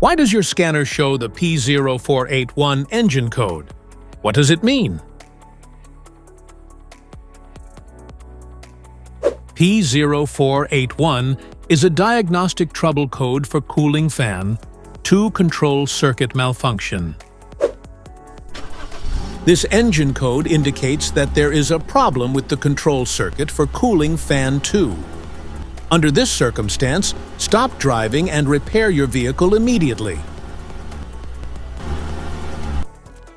Why does your scanner show the P0481 engine code? What does it mean? P0481 is a diagnostic trouble code for cooling fan 2 control circuit malfunction. This engine code indicates that there is a problem with the control circuit for cooling fan 2. Under this circumstance, stop driving and repair your vehicle immediately.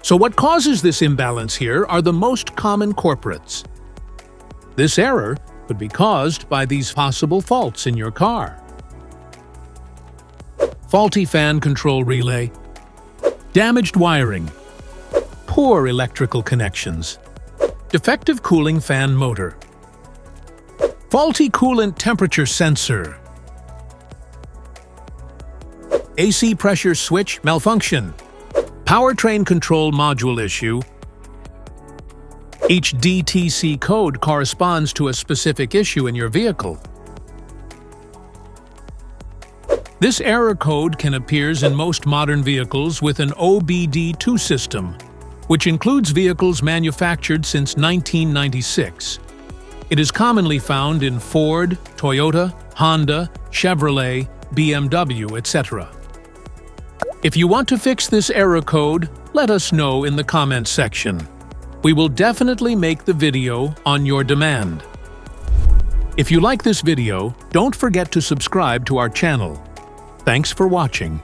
So what causes this imbalance here are the most common culprits. This error could be caused by these possible faults in your car: faulty fan control relay, damaged wiring, poor electrical connections, defective cooling fan motor, faulty coolant temperature sensor, AC pressure switch malfunction, powertrain control module issue. Each DTC code corresponds to a specific issue in your vehicle. This error code can appear in most modern vehicles with an OBD2 system, which includes vehicles manufactured since 1996. It is commonly found in Ford, Toyota, Honda, Chevrolet, BMW, etc. If you want to fix this error code, let us know in the comments section. We will definitely make the video on your demand. If you like this video, don't forget to subscribe to our channel. Thanks for watching.